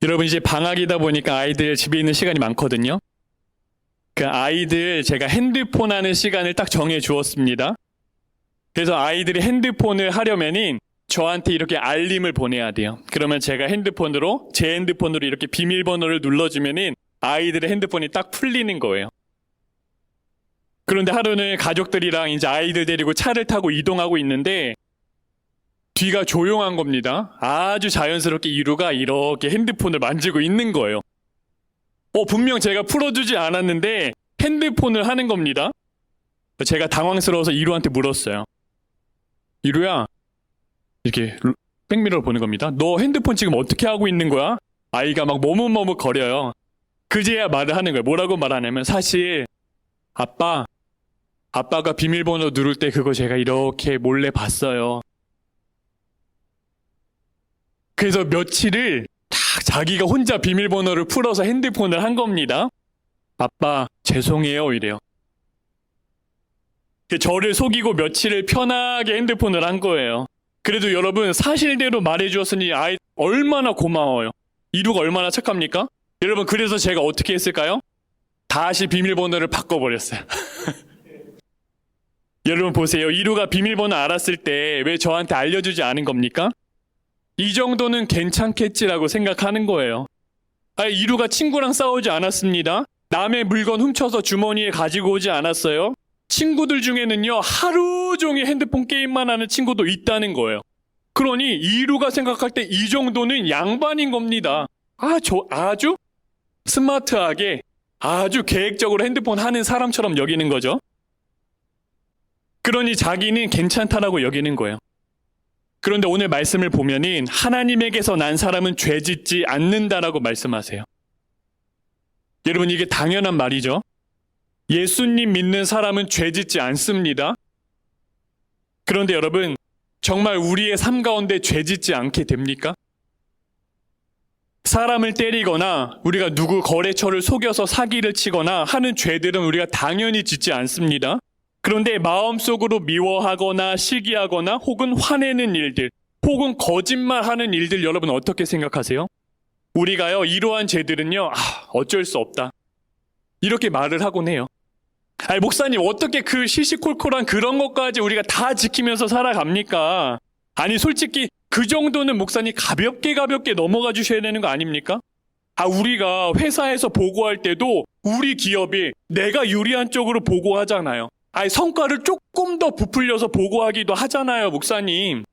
여러분 이제 방학이다 보니까 아이들 집에 있는 시간이 많거든요. 그 아이들 제가 핸드폰 하는 시간을 딱 정해 주었습니다. 그래서 아이들이 핸드폰을 하려면은 저한테 이렇게 알림을 보내야 돼요. 그러면 제가 제 핸드폰으로 이렇게 비밀번호를 눌러주면은 아이들의 핸드폰이 딱 풀리는 거예요. 그런데 하루는 가족들이랑 이제 아이들 데리고 차를 타고 이동하고 있는데 뒤가 조용한 겁니다. 아주 자연스럽게 이루가 이렇게 핸드폰을 만지고 있는 거예요. 분명 제가 풀어주지 않았는데 핸드폰을 하는 겁니다. 제가 당황스러워서 이루한테 물었어요. 이루야, 이렇게 백미러를 보는 겁니다. 너 핸드폰 지금 어떻게 하고 있는 거야? 아이가 막 머뭇머뭇 거려요. 그제야 말을 하는 거예요. 뭐라고 말하냐면 사실 아빠가 비밀번호 누를 때 그거 제가 이렇게 몰래 봤어요. 그래서 며칠을 딱 자기가 혼자 비밀번호를 풀어서 핸드폰을 한 겁니다. 아빠 죄송해요 이래요. 저를 속이고 며칠을 편하게 핸드폰을 한 거예요. 그래도 여러분 사실대로 말해주었으니 아이 얼마나 고마워요. 이루가 얼마나 착합니까? 여러분 그래서 제가 어떻게 했을까요? 다시 비밀번호를 바꿔버렸어요. 여러분 보세요. 이루가 비밀번호 알았을 때 왜 저한테 알려주지 않은 겁니까? 이 정도는 괜찮겠지라고 생각하는 거예요. 이루가 친구랑 싸우지 않았습니다. 남의 물건 훔쳐서 주머니에 가지고 오지 않았어요. 친구들 중에는요 하루 종일 핸드폰 게임만 하는 친구도 있다는 거예요. 그러니 이루가 생각할 때 이 정도는 양반인 겁니다. 아주 스마트하게 아주 계획적으로 핸드폰 하는 사람처럼 여기는 거죠. 그러니 자기는 괜찮다라고 여기는 거예요. 그런데 오늘 말씀을 보면은 하나님에게서 난 사람은 죄짓지 않는다라고 말씀하세요. 여러분 이게 당연한 말이죠. 예수님 믿는 사람은 죄짓지 않습니다. 그런데 여러분 정말 우리의 삶 가운데 죄짓지 않게 됩니까? 사람을 때리거나 우리가 누구 거래처를 속여서 사기를 치거나 하는 죄들은 우리가 당연히 짓지 않습니다. 그런데 마음속으로 미워하거나 시기하거나 혹은 화내는 일들 혹은 거짓말하는 일들 여러분 어떻게 생각하세요? 우리가요 이러한 죄들은요 어쩔 수 없다 이렇게 말을 하곤 해요. 목사님 어떻게 그 시시콜콜한 그런 것까지 우리가 다 지키면서 살아갑니까? 아니 솔직히 그 정도는 목사님 가볍게 넘어가 주셔야 되는 거 아닙니까? 우리가 회사에서 보고할 때도 우리 기업이 내가 유리한 쪽으로 보고하잖아요. 성과를 조금 더 부풀려서 보고하기도 하잖아요, 목사님.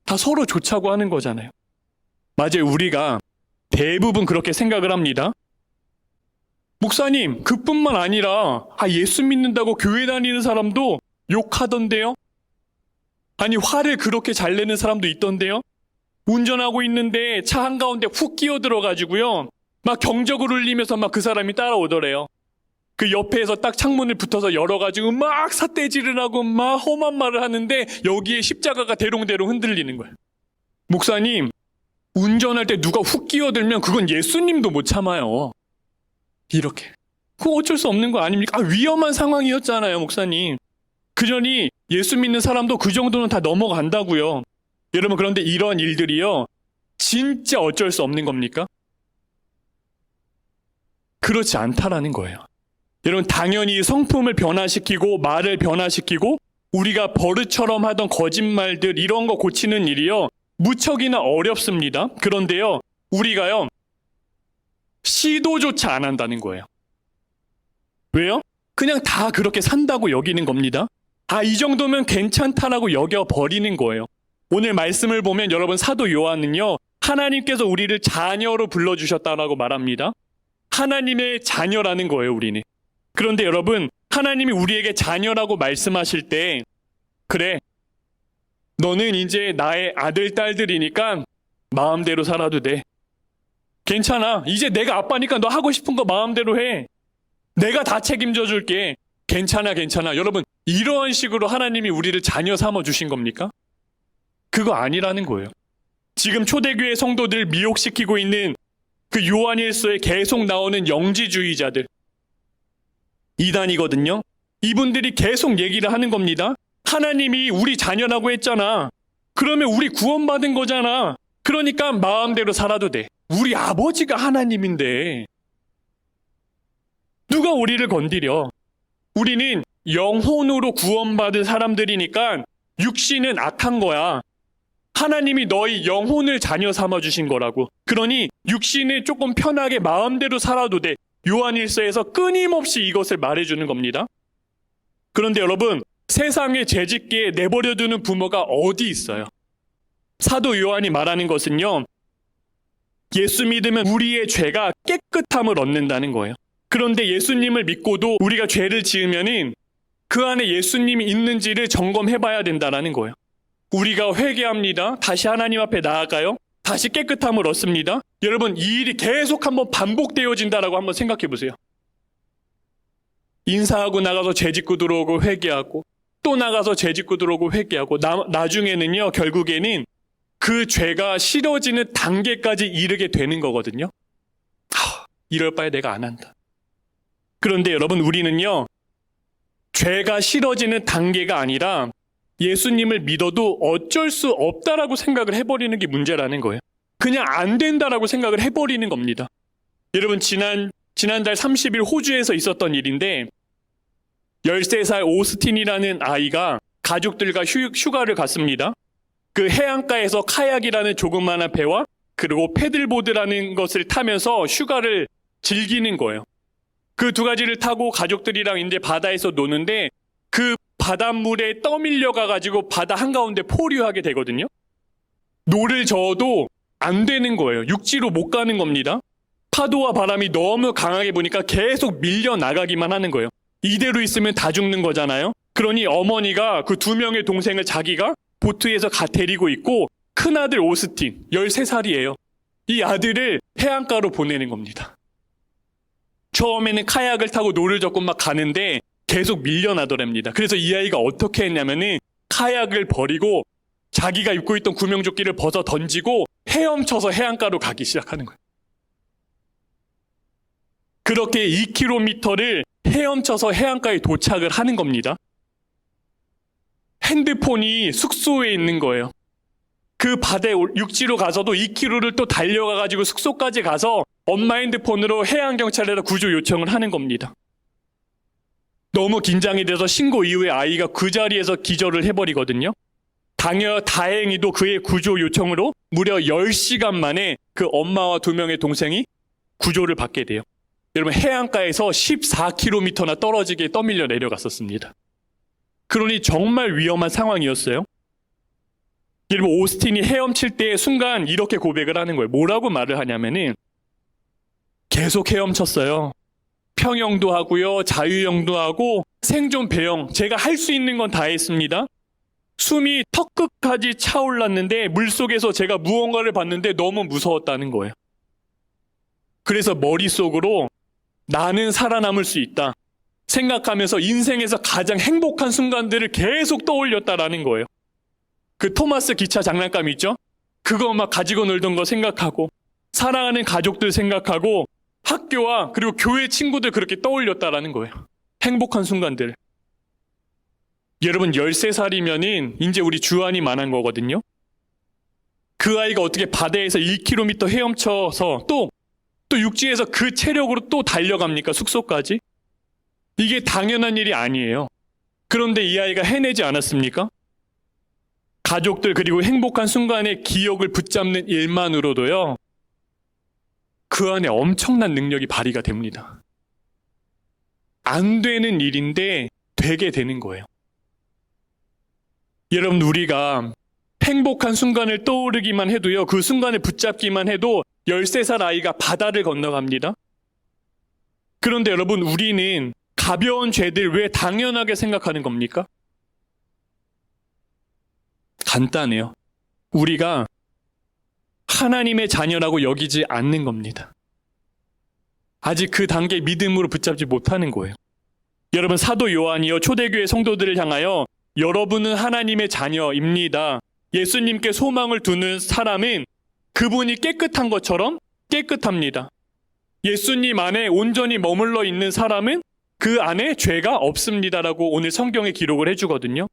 다 서로 좋자고 하는 거잖아요. 맞아요, 우리가 대부분 그렇게 생각을 합니다. 목사님, 그뿐만 아니라 예수 믿는다고 교회 다니는 사람도 욕하던데요? 화를 그렇게 잘 내는 사람도 있던데요? 운전하고 있는데 차 한가운데 훅 끼어들어가지고요 막 경적을 울리면서 막 그 사람이 따라오더래요. 그 옆에서 딱 창문을 붙어서 열어가지고 막 삿대질을 하고 막 험한 말을 하는데 여기에 십자가가 대롱대롱 흔들리는 거예요. 목사님, 운전할 때 누가 훅 끼어들면 그건 예수님도 못 참아요. 이렇게. 그거 어쩔 수 없는 거 아닙니까? 위험한 상황이었잖아요, 목사님. 그러니 예수 믿는 사람도 그 정도는 다 넘어간다고요. 여러분 그런데 이런 일들이요 진짜 어쩔 수 없는 겁니까? 그렇지 않다라는 거예요. 여러분 당연히 성품을 변화시키고 말을 변화시키고 우리가 버릇처럼 하던 거짓말들 이런 거 고치는 일이요 무척이나 어렵습니다. 그런데요 우리가요 시도조차 안 한다는 거예요. 왜요? 그냥 다 그렇게 산다고 여기는 겁니다. 이 정도면 괜찮다라고 여겨버리는 거예요. 오늘 말씀을 보면 여러분 사도 요한은요 하나님께서 우리를 자녀로 불러주셨다라고 말합니다. 하나님의 자녀라는 거예요, 우리는. 그런데 여러분 하나님이 우리에게 자녀라고 말씀하실 때 그래 너는 이제 나의 아들 딸들이니까 마음대로 살아도 돼. 괜찮아. 이제 내가 아빠니까 너 하고 싶은 거 마음대로 해. 내가 다 책임져 줄게. 괜찮아. 여러분 이런 식으로 하나님이 우리를 자녀 삼아 주신 겁니까? 그거 아니라는 거예요. 지금 초대교회 성도들을 미혹시키고 있는 그 요한일서에 계속 나오는 영지주의자들 이단이거든요. 이분들이 계속 얘기를 하는 겁니다. 하나님이 우리 자녀라고 했잖아. 그러면 우리 구원받은 거잖아. 그러니까 마음대로 살아도 돼. 우리 아버지가 하나님인데 누가 우리를 건드려? 우리는 영혼으로 구원받은 사람들이니까 육신은 악한 거야. 하나님이 너희 영혼을 자녀 삼아주신 거라고. 그러니 육신을 조금 편하게 마음대로 살아도 돼. 요한일서에서 끊임없이 이것을 말해주는 겁니다. 그런데 여러분, 세상에 죄짓게 내버려두는 부모가 어디 있어요? 사도 요한이 말하는 것은요, 예수 믿으면 우리의 죄가 깨끗함을 얻는다는 거예요. 그런데 예수님을 믿고도 우리가 죄를 지으면은 그 안에 예수님이 있는지를 점검해봐야 된다는 거예요. 우리가 회개합니다. 다시 하나님 앞에 나아가요. 다시 깨끗함을 얻습니다. 여러분, 이 일이 계속 한번 반복되어진다라고 한번 생각해 보세요. 인사하고 나가서 죄 짓고 들어오고 회개하고 또 나가서 죄 짓고 들어오고 회개하고 나중에는요, 결국에는 그 죄가 싫어지는 단계까지 이르게 되는 거거든요. 이럴 바에 내가 안 한다. 그런데 여러분, 우리는요, 죄가 싫어지는 단계가 아니라 예수님을 믿어도 어쩔 수 없다라고 생각을 해버리는 게 문제라는 거예요. 그냥 안 된다라고 생각을 해버리는 겁니다. 여러분, 지난달 30일 호주에서 있었던 일인데 13살 오스틴이라는 아이가 가족들과 휴가를 갔습니다. 그 해안가에서 카약이라는 조그마한 배와 그리고 패들보드라는 것을 타면서 휴가를 즐기는 거예요. 그 두 가지를 타고 가족들이랑 이제 바다에서 노는데 그 바닷물에 떠밀려 가가지고 바다 한가운데 포류하게 되거든요. 노를 저어도 안 되는 거예요. 육지로 못 가는 겁니다. 파도와 바람이 너무 강하게 부니까 계속 밀려 나가기만 하는 거예요. 이대로 있으면 다 죽는 거잖아요. 그러니 어머니가 그 두 명의 동생을 자기가 보트에서 데리고 있고 큰아들 오스틴 13살이에요. 이 아들을 해안가로 보내는 겁니다. 처음에는 카약을 타고 노를 젓고 막 가는데 계속 밀려나더랍니다. 그래서 이 아이가 어떻게 했냐면은 카약을 버리고 자기가 입고 있던 구명조끼를 벗어 던지고 헤엄쳐서 해안가로 가기 시작하는 거예요. 그렇게 2km를 헤엄쳐서 해안가에 도착을 하는 겁니다. 핸드폰이 숙소에 있는 거예요. 그 바다에 육지로 가서도 2km를 또 달려가가지고 숙소까지 가서 엄마 핸드폰으로 해양경찰에다 구조 요청을 하는 겁니다. 너무 긴장이 돼서 신고 이후에 아이가 그 자리에서 기절을 해버리거든요. 다행히도 그의 구조 요청으로 무려 10시간 만에 그 엄마와 두 명의 동생이 구조를 받게 돼요. 여러분, 해안가에서 14km나 떨어지게 떠밀려 내려갔었습니다. 그러니 정말 위험한 상황이었어요. 여러분, 오스틴이 헤엄칠 때 순간 이렇게 고백을 하는 거예요. 뭐라고 말을 하냐면은 계속 헤엄쳤어요. 평영도 하고요, 자유형도 하고 생존 배영, 제가 할 수 있는 건 다 했습니다. 숨이 턱끝까지 차올랐는데 물속에서 제가 무언가를 봤는데 너무 무서웠다는 거예요. 그래서 머릿속으로 나는 살아남을 수 있다 생각하면서 인생에서 가장 행복한 순간들을 계속 떠올렸다라는 거예요. 그 토마스 기차 장난감 있죠? 그거 막 가지고 놀던 거 생각하고 사랑하는 가족들 생각하고 학교와 그리고 교회 친구들 그렇게 떠올렸다라는 거예요. 행복한 순간들. 여러분, 13살이면은 이제 우리 주한이 만한 거거든요. 그 아이가 어떻게 바다에서 1km 헤엄쳐서 또 육지에서 그 체력으로 또 달려갑니까? 숙소까지? 이게 당연한 일이 아니에요. 그런데 이 아이가 해내지 않았습니까? 가족들 그리고 행복한 순간의 기억을 붙잡는 일만으로도요, 그 안에 엄청난 능력이 발휘가 됩니다. 안 되는 일인데 되게 되는 거예요. 여러분, 우리가 행복한 순간을 떠오르기만 해도요, 그 순간을 붙잡기만 해도 13살 아이가 바다를 건너갑니다. 그런데 여러분, 우리는 가벼운 죄들 왜 당연하게 생각하는 겁니까? 간단해요. 우리가 하나님의 자녀라고 여기지 않는 겁니다. 아직 그 단계 믿음으로 붙잡지 못하는 거예요. 여러분, 사도 요한이요, 초대교회 성도들을 향하여 여러분은 하나님의 자녀입니다. 예수님께 소망을 두는 사람은 그분이 깨끗한 것처럼 깨끗합니다. 예수님 안에 온전히 머물러 있는 사람은 그 안에 죄가 없습니다라고 오늘 성경에 기록을 해주거든요.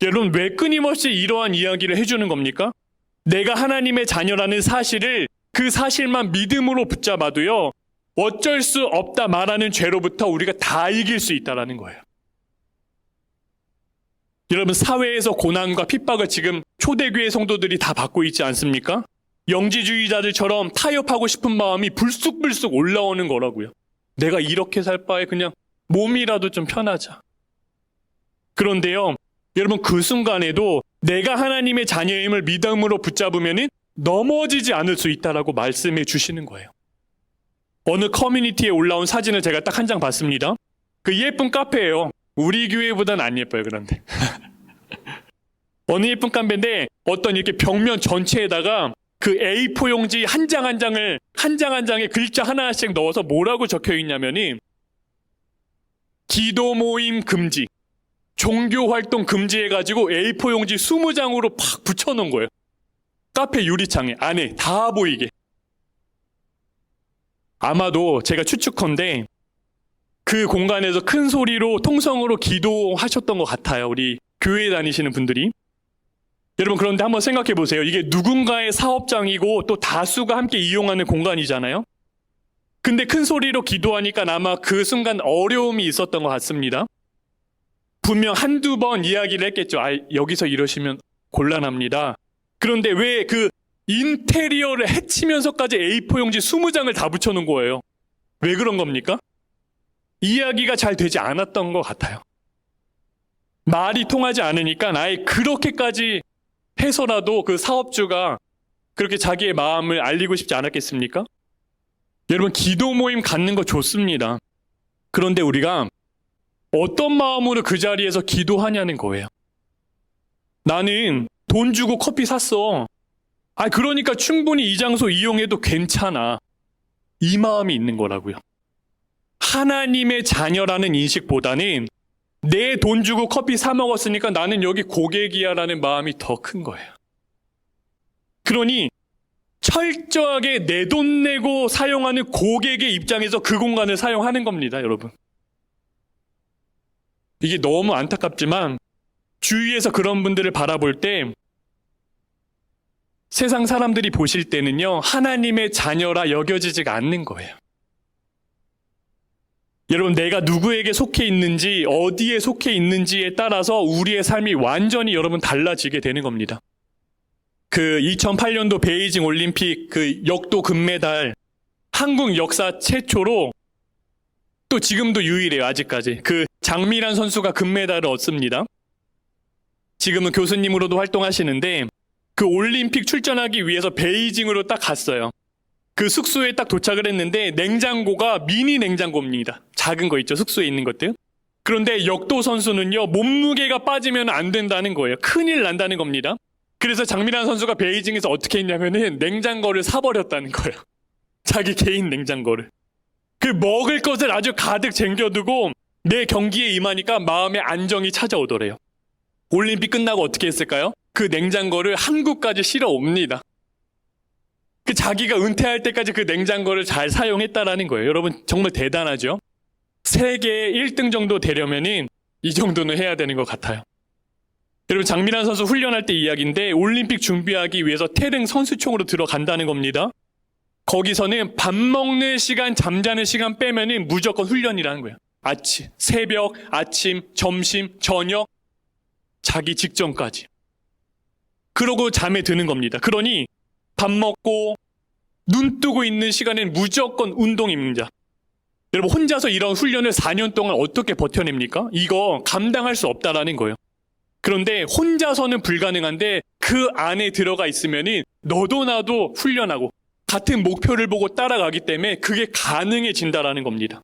여러분, 왜 끊임없이 이러한 이야기를 해주는 겁니까? 내가 하나님의 자녀라는 사실을 그 사실만 믿음으로 붙잡아도요, 어쩔 수 없다 말하는 죄로부터 우리가 다 이길 수 있다는 거예요. 여러분, 사회에서 고난과 핍박을 지금 초대교회 성도들이 다 받고 있지 않습니까? 영지주의자들처럼 타협하고 싶은 마음이 불쑥불쑥 올라오는 거라고요. 내가 이렇게 살 바에 그냥 몸이라도 좀 편하자. 그런데요, 여러분, 그 순간에도 내가 하나님의 자녀임을 믿음으로 붙잡으면 넘어지지 않을 수 있다라고 말씀해 주시는 거예요. 어느 커뮤니티에 올라온 사진을 제가 딱 한 장 봤습니다. 그 예쁜 카페예요. 우리 교회보다는 안 예뻐요, 그런데. 어느 예쁜 카페인데 어떤 이렇게 벽면 전체에다가 그 A4 용지 한 장 한 장에 글자 하나씩 넣어서 뭐라고 적혀 있냐면은 기도 모임 금지, 종교 활동 금지해가지고 A4 용지 20장으로 팍 붙여놓은 거예요. 카페 유리창에 안에 다 보이게. 아마도 제가 추측컨대 그 공간에서 큰 소리로 통성으로 기도하셨던 것 같아요. 우리 교회 다니시는 분들이. 여러분, 그런데 한번 생각해 보세요. 이게 누군가의 사업장이고 또 다수가 함께 이용하는 공간이잖아요. 근데 큰 소리로 기도하니까 아마 그 순간 어려움이 있었던 것 같습니다. 분명 한두 번 이야기를 했겠죠. 여기서 이러시면 곤란합니다. 그런데 왜 그 인테리어를 해치면서까지 A4 용지 20장을 다 붙여놓은 거예요? 왜 그런 겁니까? 이야기가 잘 되지 않았던 것 같아요. 말이 통하지 않으니까 아예 그렇게까지 해서라도 그 사업주가 그렇게 자기의 마음을 알리고 싶지 않았겠습니까? 여러분, 기도 모임 갖는 거 좋습니다. 그런데 우리가 어떤 마음으로 그 자리에서 기도하냐는 거예요. 나는 돈 주고 커피 샀어. 그러니까 충분히 이 장소 이용해도 괜찮아. 이 마음이 있는 거라고요. 하나님의 자녀라는 인식보다는 내 돈 주고 커피 사 먹었으니까 나는 여기 고객이야라는 마음이 더 큰 거예요. 그러니 철저하게 내 돈 내고 사용하는 고객의 입장에서 그 공간을 사용하는 겁니다, 여러분. 이게 너무 안타깝지만 주위에서 그런 분들을 바라볼 때 세상 사람들이 보실 때는요, 하나님의 자녀라 여겨지지가 않는 거예요. 여러분, 내가 누구에게 속해 있는지, 어디에 속해 있는지에 따라서 우리의 삶이 완전히 여러분 달라지게 되는 겁니다. 그 2008년도 베이징 올림픽 그 역도 금메달, 한국 역사 최초로, 또 지금도 유일해요, 아직까지. 그 장미란 선수가 금메달을 얻습니다. 지금은 교수님으로도 활동하시는데 그 올림픽 출전하기 위해서 베이징으로 딱 갔어요. 그 숙소에 딱 도착을 했는데 냉장고가 미니 냉장고입니다. 작은 거 있죠, 숙소에 있는 것들. 그런데 역도 선수는요, 몸무게가 빠지면 안 된다는 거예요. 큰일 난다는 겁니다. 그래서 장미란 선수가 베이징에서 어떻게 했냐면은 냉장고를 사버렸다는 거예요. 자기 개인 냉장고를. 그 먹을 것을 아주 가득 쟁겨두고 내 경기에 임하니까 마음의 안정이 찾아오더래요. 올림픽 끝나고 어떻게 했을까요? 그 냉장고를 한국까지 실어 옵니다. 그 자기가 은퇴할 때까지 그 냉장고를 잘 사용했다라는 거예요. 여러분, 정말 대단하죠? 세계 1등 정도 되려면은 이 정도는 해야 되는 것 같아요. 여러분, 장미란 선수 훈련할 때 이야기인데 올림픽 준비하기 위해서 태릉 선수촌으로 들어간다는 겁니다. 거기서는 밥 먹는 시간, 잠자는 시간 빼면은 무조건 훈련이라는 거예요. 새벽, 아침, 점심, 저녁, 자기 직전까지. 그러고 잠에 드는 겁니다. 그러니 밥 먹고 눈 뜨고 있는 시간엔 무조건 운동입니다. 여러분, 혼자서 이런 훈련을 4년 동안 어떻게 버텨냅니까? 이거 감당할 수 없다라는 거예요. 그런데 혼자서는 불가능한데 그 안에 들어가 있으면은 너도 나도 훈련하고 같은 목표를 보고 따라가기 때문에 그게 가능해진다라는 겁니다.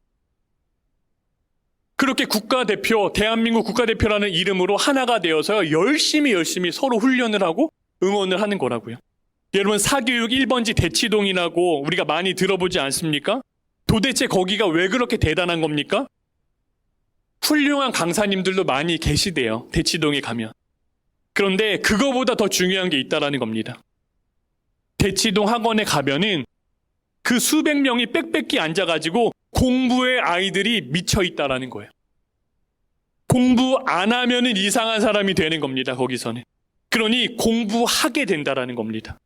그렇게 국가대표, 대한민국 국가대표라는 이름으로 하나가 되어서 열심히 서로 훈련을 하고 응원을 하는 거라고요. 여러분, 사교육 1번지 대치동이라고 우리가 많이 들어보지 않습니까? 도대체 거기가 왜 그렇게 대단한 겁니까? 훌륭한 강사님들도 많이 계시대요, 대치동에 가면. 그런데 그거보다 더 중요한 게 있다라는 겁니다. 대치동 학원에 가면은 그 수백 명이 빽빽히 앉아가지고 공부에 아이들이 미쳐 있다라는 거예요. 공부 안 하면은 이상한 사람이 되는 겁니다, 거기서는. 그러니 공부하게 된다라는 겁니다.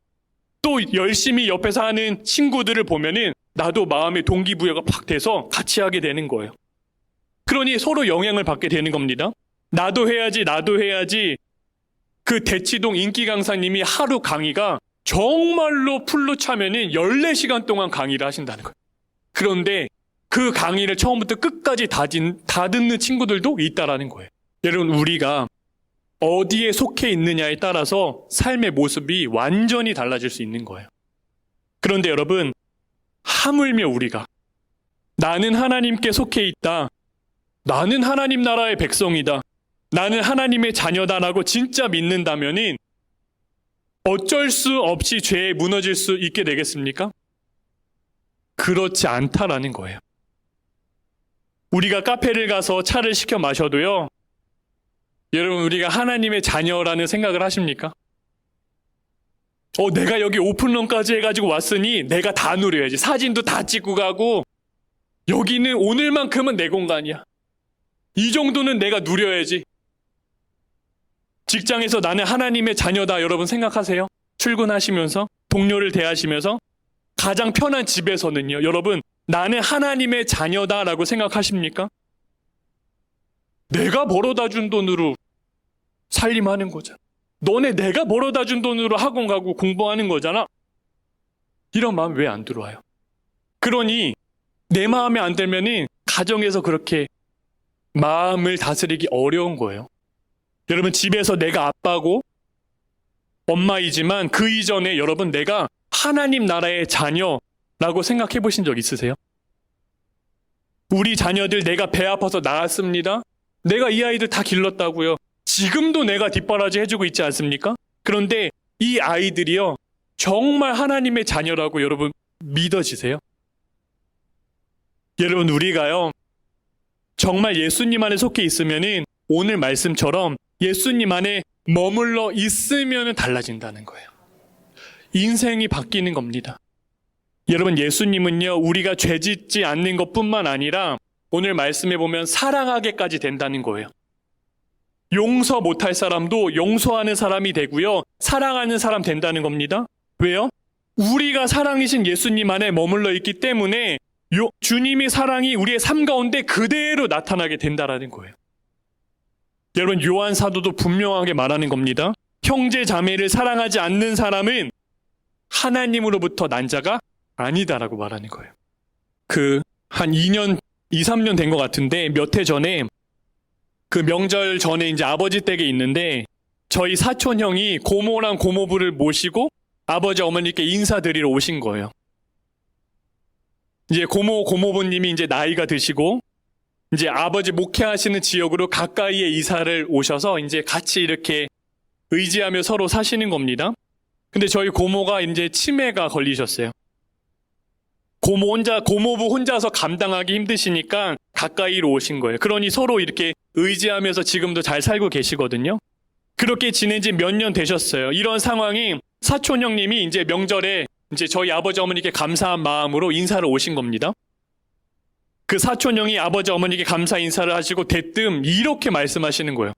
또 열심히 옆에서 하는 친구들을 보면은 나도 마음의 동기부여가 팍 돼서 같이 하게 되는 거예요. 그러니 서로 영향을 받게 되는 겁니다. 나도 해야지. 그 대치동 인기 강사님이 하루 강의가 정말로 풀로 차면은 14시간 동안 강의를 하신다는 거예요. 그런데 그 강의를 처음부터 끝까지 다 듣는 친구들도 있다라는 거예요. 여러분, 우리가 어디에 속해 있느냐에 따라서 삶의 모습이 완전히 달라질 수 있는 거예요. 그런데 여러분, 하물며 우리가 나는 하나님께 속해 있다, 나는 하나님 나라의 백성이다, 나는 하나님의 자녀다라고 진짜 믿는다면은 어쩔 수 없이 죄에 무너질 수 있게 되겠습니까? 그렇지 않다라는 거예요. 우리가 카페를 가서 차를 시켜 마셔도요, 여러분, 우리가 하나님의 자녀라는 생각을 하십니까? 내가 여기 오픈런까지 해가지고 왔으니 내가 다 누려야지. 사진도 다 찍고 가고, 여기는 오늘만큼은 내 공간이야. 이 정도는 내가 누려야지. 직장에서 나는 하나님의 자녀다, 여러분 생각하세요? 출근하시면서, 동료를 대하시면서, 가장 편한 집에서는요, 여러분, 나는 하나님의 자녀다라고 생각하십니까? 내가 벌어다 준 돈으로 살림하는 거잖아. 너네 내가 벌어다 준 돈으로 학원 가고 공부하는 거잖아. 이런 마음 왜 안 들어와요? 그러니 내 마음에 안 들면은 가정에서 그렇게 마음을 다스리기 어려운 거예요. 여러분, 집에서 내가 아빠고 엄마이지만 그 이전에 여러분, 내가 하나님 나라의 자녀라고 생각해 보신 적 있으세요? 우리 자녀들 내가 배 아파서 낳았습니다. 내가 이 아이들 다 길렀다고요. 지금도 내가 뒷바라지 해주고 있지 않습니까? 그런데 이 아이들이요, 정말 하나님의 자녀라고 여러분 믿어지세요? 여러분, 우리가요, 정말 예수님 안에 속해 있으면은 오늘 말씀처럼 예수님 안에 머물러 있으면 달라진다는 거예요. 인생이 바뀌는 겁니다. 여러분, 예수님은요, 우리가 죄 짓지 않는 것뿐만 아니라 오늘 말씀에 보면 사랑하게까지 된다는 거예요. 용서 못할 사람도 용서하는 사람이 되고요, 사랑하는 사람 된다는 겁니다. 왜요? 우리가 사랑이신 예수님 안에 머물러 있기 때문에 주님의 사랑이 우리의 삶 가운데 그대로 나타나게 된다는 거예요. 여러분, 요한 사도도 분명하게 말하는 겁니다. 형제 자매를 사랑하지 않는 사람은 하나님으로부터 난 자가 아니다라고 말하는 거예요. 한 2년, 2, 3년 된 것 같은데 몇 해 전에 그 명절 전에 이제 아버지 댁에 있는데 저희 사촌 형이 고모랑 고모부를 모시고 아버지 어머니께 인사드리러 오신 거예요. 이제 고모부님이 이제 나이가 드시고 이제 아버지 목회하시는 지역으로 가까이에 이사를 오셔서 이제 같이 이렇게 의지하며 서로 사시는 겁니다. 근데 저희 고모가 이제 치매가 걸리셨어요. 고모부 혼자서 감당하기 힘드시니까 가까이로 오신 거예요. 그러니 서로 이렇게 의지하면서 지금도 잘 살고 계시거든요. 그렇게 지낸 지 몇 년 되셨어요. 이런 상황이 사촌 형님이 이제 명절에 이제 저희 아버지 어머니께 감사한 마음으로 인사를 오신 겁니다. 그 사촌 형이 아버지 어머니께 감사 인사를 하시고 대뜸 이렇게 말씀하시는 거예요.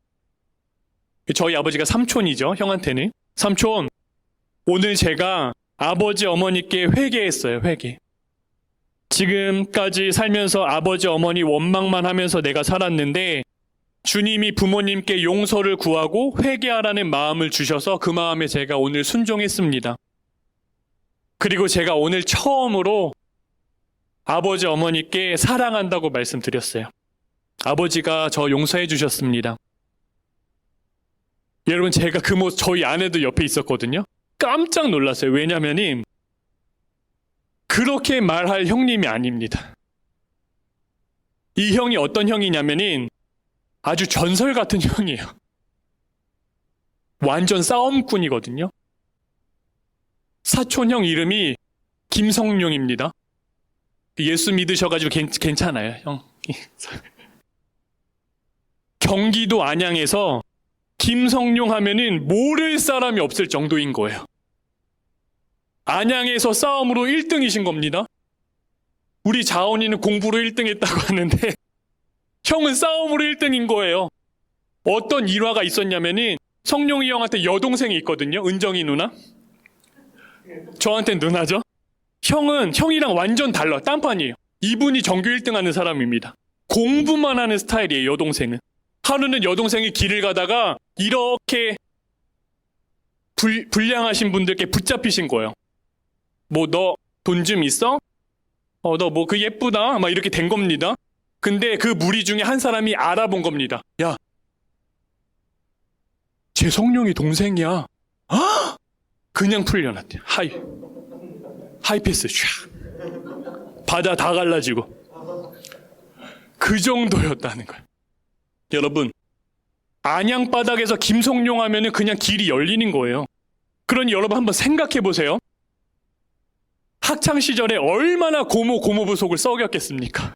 저희 아버지가 삼촌이죠, 형한테는. 삼촌, 오늘 제가 아버지 어머니께 회개했어요, 회개. 지금까지 살면서 아버지 어머니 원망만 하면서 내가 살았는데 주님이 부모님께 용서를 구하고 회개하라는 마음을 주셔서 그 마음에 제가 오늘 순종했습니다. 그리고 제가 오늘 처음으로 아버지 어머니께 사랑한다고 말씀드렸어요. 아버지가 저 용서해 주셨습니다. 여러분, 제가 그 모습, 저희 아내도 옆에 있었거든요. 깜짝 놀랐어요. 왜냐면은 그렇게 말할 형님이 아닙니다. 이 형이 어떤 형이냐면은 아주 전설 같은 형이에요. 완전 싸움꾼이거든요. 사촌 형 이름이 김성룡입니다. 예수 믿으셔가지고 괜찮아요, 형. 경기도 안양에서 김성룡 하면은 모를 사람이 없을 정도인 거예요. 안양에서 싸움으로 1등이신 겁니다. 우리 자원이는 공부로 1등 했다고 하는데 형은 싸움으로 1등인 거예요. 어떤 일화가 있었냐면은 성룡이 형한테 여동생이 있거든요, 은정이 누나. 저한텐 누나죠. 형이랑 완전 달라. 딴판이에요. 이분이 전교 1등 하는 사람입니다. 공부만 하는 스타일이에요, 여동생은. 하루는 여동생이 길을 가다가 이렇게 불량하신 분들께 붙잡히신 거예요. 뭐 너 돈 좀 있어? 너 뭐 그 예쁘다? 막 이렇게 된 겁니다. 근데 그 무리 중에 한 사람이 알아본 겁니다. 야, 제 성룡이 동생이야. 아! 그냥 풀려났대요. 하이패스 샥. 바다 다 갈라지고. 그 정도였다는 거예요. 여러분, 안양바닥에서 김성룡 하면은 그냥 길이 열리는 거예요. 그러니 여러분 한번 생각해 보세요. 학창시절에 얼마나 고모부 속을 썩였겠습니까?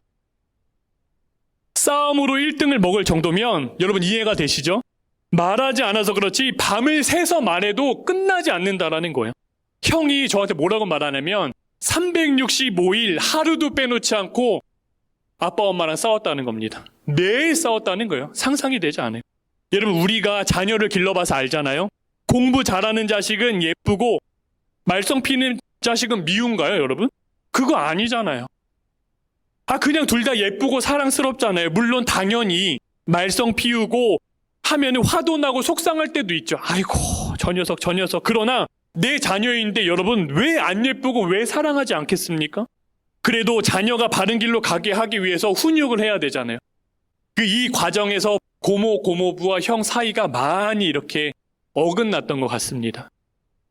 싸움으로 1등을 먹을 정도면 여러분 이해가 되시죠? 말하지 않아서 그렇지 밤을 새서 말해도 끝나지 않는다라는 거예요. 형이 저한테 뭐라고 말하냐면 365일 하루도 빼놓지 않고 아빠 엄마랑 싸웠다는 겁니다. 매일 싸웠다는 거예요. 상상이 되지 않아요. 여러분 우리가 자녀를 길러봐서 알잖아요. 공부 잘하는 자식은 예쁘고 말썽 피는 자식은 미운가요, 여러분? 그거 아니잖아요. 그냥 둘 다 예쁘고 사랑스럽잖아요. 물론 당연히 말썽 피우고 하면은 화도 나고 속상할 때도 있죠. 아이고, 저 녀석. 그러나 내 자녀인데 여러분 왜 안 예쁘고 왜 사랑하지 않겠습니까? 그래도 자녀가 바른 길로 가게 하기 위해서 훈육을 해야 되잖아요. 이 과정에서 고모부와 형 사이가 많이 이렇게 어긋났던 것 같습니다.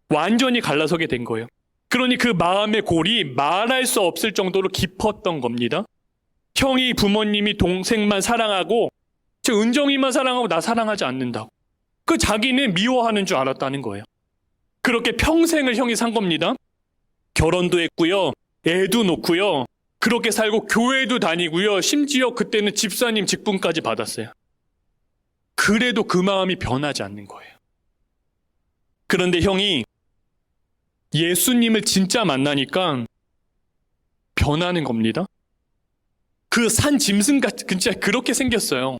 완전히 갈라서게 된 거예요. 그러니 그 마음의 골이 말할 수 없을 정도로 깊었던 겁니다. 형이 부모님이 동생만 사랑하고 저 은정이만 사랑하고 나 사랑하지 않는다고. 그 자기는 미워하는 줄 알았다는 거예요. 그렇게 평생을 형이 산 겁니다. 결혼도 했고요. 애도 놓고요. 그렇게 살고 교회도 다니고요. 심지어 그때는 집사님 직분까지 받았어요. 그래도 그 마음이 변하지 않는 거예요. 그런데 형이 예수님을 진짜 만나니까 변하는 겁니다. 그 산 짐승같이 진짜 그렇게 생겼어요.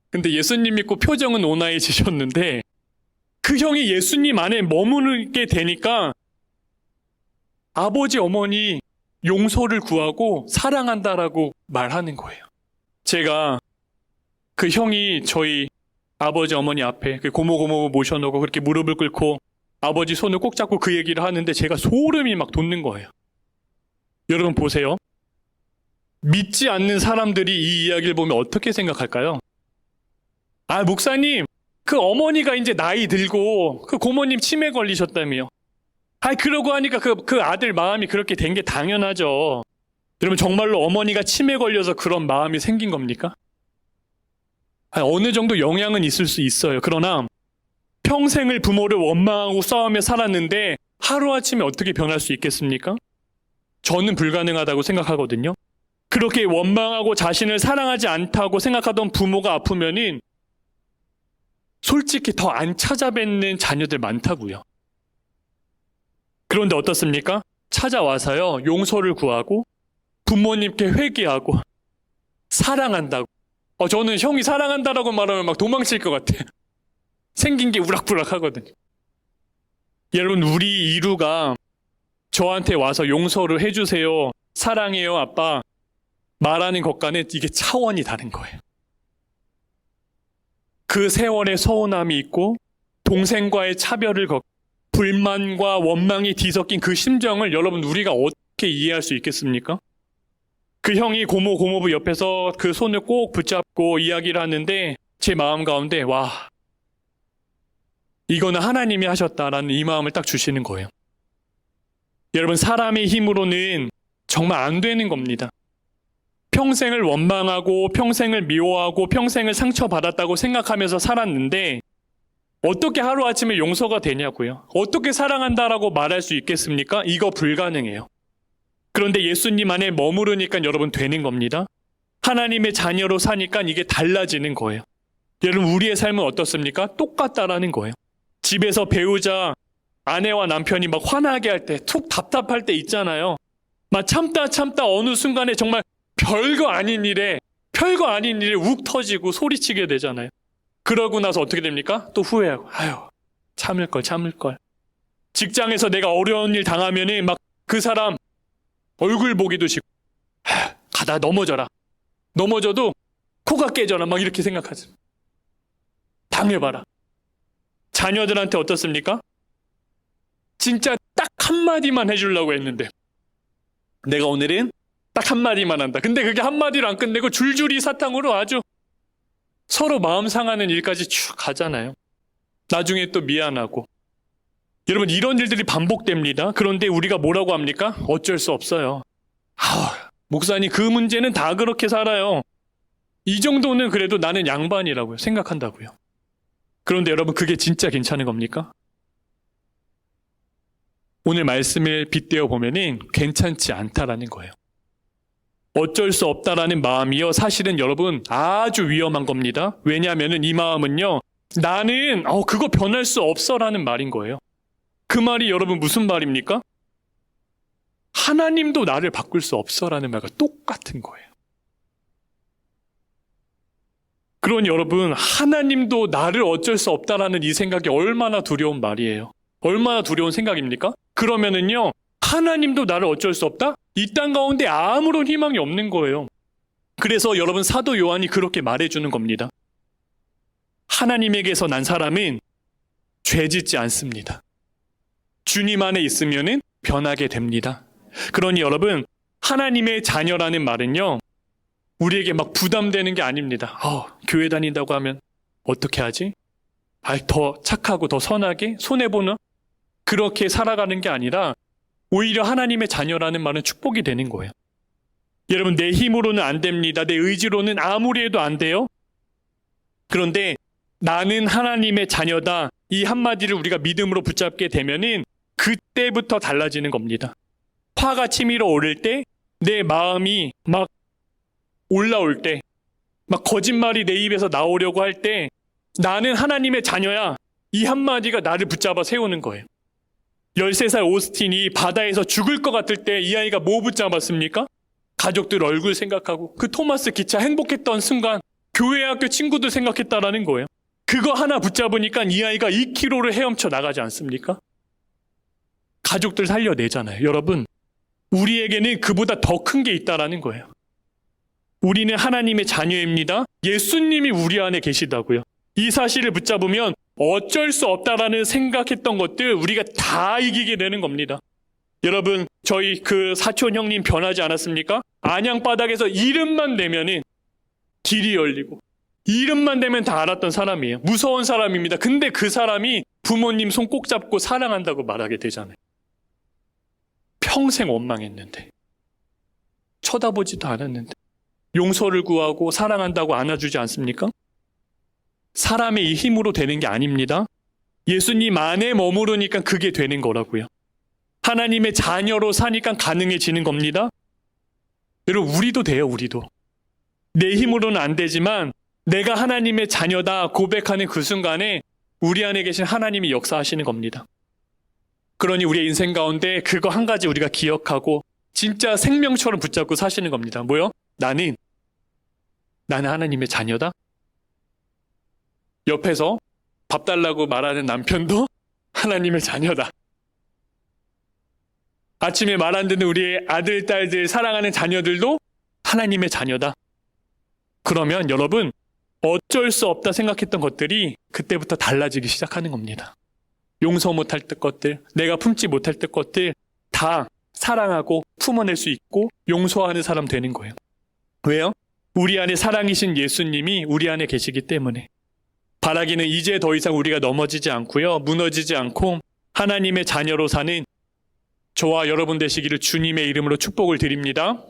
근데 예수님 믿고 표정은 온화해지셨는데 그 형이 예수님 안에 머무르게 되니까 아버지 어머니 용서를 구하고 사랑한다라고 말하는 거예요. 제가 그 형이 저희 아버지 어머니 앞에 그 고모부 모셔놓고 그렇게 무릎을 꿇고 아버지 손을 꼭 잡고 그 얘기를 하는데 제가 소름이 막 돋는 거예요. 여러분 보세요. 믿지 않는 사람들이 이 이야기를 보면 어떻게 생각할까요? 목사님, 그 어머니가 이제 나이 들고 그 고모님 치매 걸리셨다며요. 그러고 하니까 그 아들 마음이 그렇게 된 게 당연하죠. 여러분 정말로 어머니가 치매 걸려서 그런 마음이 생긴 겁니까? 어느 정도 영향은 있을 수 있어요. 그러나 평생을 부모를 원망하고 싸우며 살았는데 하루아침에 어떻게 변할 수 있겠습니까? 저는 불가능하다고 생각하거든요. 그렇게 원망하고 자신을 사랑하지 않다고 생각하던 부모가 아프면은 솔직히 더 안 찾아뵙는 자녀들 많다고요. 그런데 어떻습니까? 찾아와서요, 용서를 구하고 부모님께 회개하고 사랑한다고. 저는 형이 사랑한다라고 말하면 막 도망칠 것 같아요. 생긴 게 우락부락 하거든요. 여러분, 우리 이루가 저한테 와서 용서를 해주세요, 사랑해요 아빠 말하는 것과는 이게 차원이 다른 거예요. 그 세월의 서운함이 있고 동생과의 차별을 겪고 불만과 원망이 뒤섞인 그 심정을 여러분 우리가 어떻게 이해할 수 있겠습니까? 그 형이 고모부 옆에서 그 손을 꼭 붙잡고 이야기를 하는데 제 마음 가운데 와, 이거는 하나님이 하셨다라는 이 마음을 딱 주시는 거예요. 여러분, 사람의 힘으로는 정말 안 되는 겁니다. 평생을 원망하고 평생을 미워하고 평생을 상처받았다고 생각하면서 살았는데 어떻게 하루아침에 용서가 되냐고요? 어떻게 사랑한다라고 말할 수 있겠습니까? 이거 불가능해요. 그런데 예수님 안에 머무르니까 여러분 되는 겁니다. 하나님의 자녀로 사니까 이게 달라지는 거예요. 여러분, 우리의 삶은 어떻습니까? 똑같다라는 거예요. 집에서 배우자, 아내와 남편이 막 화나게 할 때, 툭 답답할 때 있잖아요. 막 참다 어느 순간에 정말 별거 아닌 일에 욱 터지고 소리치게 되잖아요. 그러고 나서 어떻게 됩니까? 또 후회하고, 참을 걸. 직장에서 내가 어려운 일 당하면은 막 그 사람 얼굴 보기도 싫고, 가다 넘어져라. 넘어져도 코가 깨져라. 막 이렇게 생각하지. 당해봐라. 자녀들한테 어떻습니까? 진짜 딱 한마디만 해주려고 했는데, 내가 오늘은 딱 한마디만 한다. 근데 그게 한마디로 안 끝내고 줄줄이 사탕으로 아주 서로 마음 상하는 일까지 쭉 가잖아요. 나중에 또 미안하고. 여러분, 이런 일들이 반복됩니다. 그런데 우리가 뭐라고 합니까? 어쩔 수 없어요. 목사님, 그 문제는 다 그렇게 살아요. 이 정도는 그래도 나는 양반이라고요. 생각한다고요. 그런데 여러분, 그게 진짜 괜찮은 겁니까? 오늘 말씀을 빗대어 보면은 괜찮지 않다라는 거예요. 어쩔 수 없다라는 마음이요, 사실은 여러분 아주 위험한 겁니다. 왜냐하면 이 마음은요, 나는 그거 변할 수 없어라는 말인 거예요. 그 말이 여러분 무슨 말입니까? 하나님도 나를 바꿀 수 없어라는 말과 똑같은 거예요. 그러니 여러분, 하나님도 나를 어쩔 수 없다라는 이 생각이 얼마나 두려운 말이에요. 얼마나 두려운 생각입니까? 그러면은요, 하나님도 나를 어쩔 수 없다? 이 땅 가운데 아무런 희망이 없는 거예요. 그래서 여러분, 사도 요한이 그렇게 말해주는 겁니다. 하나님에게서 난 사람은 죄짓지 않습니다. 주님 안에 있으면은 변하게 됩니다. 그러니 여러분, 하나님의 자녀라는 말은요, 우리에게 막 부담되는 게 아닙니다. 교회 다닌다고 하면 어떻게 하지? 더 착하고 더 선하게 손해보나? 그렇게 살아가는 게 아니라 오히려 하나님의 자녀라는 말은 축복이 되는 거예요. 여러분, 내 힘으로는 안 됩니다. 내 의지로는 아무리 해도 안 돼요. 그런데 나는 하나님의 자녀다, 이 한마디를 우리가 믿음으로 붙잡게 되면은 그때부터 달라지는 겁니다. 화가 치밀어 오를 때, 내 마음이 막 올라올 때, 막 거짓말이 내 입에서 나오려고 할 때, 나는 하나님의 자녀야, 이 한마디가 나를 붙잡아 세우는 거예요. 13살 오스틴이 바다에서 죽을 것 같을 때 이 아이가 뭐 붙잡았습니까? 가족들 얼굴 생각하고, 그 토마스 기차 행복했던 순간 교회 학교 친구들 생각했다라는 거예요. 그거 하나 붙잡으니까 이 아이가 2km를 헤엄쳐 나가지 않습니까? 가족들 살려내잖아요. 여러분, 우리에게는 그보다 더 큰 게 있다라는 거예요. 우리는 하나님의 자녀입니다. 예수님이 우리 안에 계시다고요. 이 사실을 붙잡으면 어쩔 수 없다라는 생각했던 것들 우리가 다 이기게 되는 겁니다. 여러분, 저희 그 사촌 형님 변하지 않았습니까? 안양바닥에서 이름만 내면은 길이 열리고, 이름만 되면 다 알았던 사람이에요. 무서운 사람입니다. 근데 그 사람이 부모님 손 꼭 잡고 사랑한다고 말하게 되잖아요. 평생 원망했는데, 쳐다보지도 않았는데 용서를 구하고 사랑한다고 안아주지 않습니까? 사람의 이 힘으로 되는 게 아닙니다. 예수님 안에 머무르니까 그게 되는 거라고요. 하나님의 자녀로 사니까 가능해지는 겁니다. 여러분, 우리도 돼요. 우리도 내 힘으로는 안 되지만 내가 하나님의 자녀다 고백하는 그 순간에 우리 안에 계신 하나님이 역사하시는 겁니다. 그러니 우리의 인생 가운데 그거 한 가지 우리가 기억하고 진짜 생명처럼 붙잡고 사시는 겁니다. 뭐요? 나는 하나님의 자녀다. 옆에서 밥 달라고 말하는 남편도 하나님의 자녀다. 아침에 말 안 듣는 우리의 아들, 딸들, 사랑하는 자녀들도 하나님의 자녀다. 그러면 여러분, 어쩔 수 없다 생각했던 것들이 그때부터 달라지기 시작하는 겁니다. 용서 못할 때 것들, 내가 품지 못할 때 것들 다 사랑하고 품어낼 수 있고 용서하는 사람 되는 거예요. 왜요? 우리 안에 사랑이신 예수님이 우리 안에 계시기 때문에. 바라기는 이제 더 이상 우리가 넘어지지 않고요, 무너지지 않고 하나님의 자녀로 사는 저와 여러분 되시기를 주님의 이름으로 축복을 드립니다.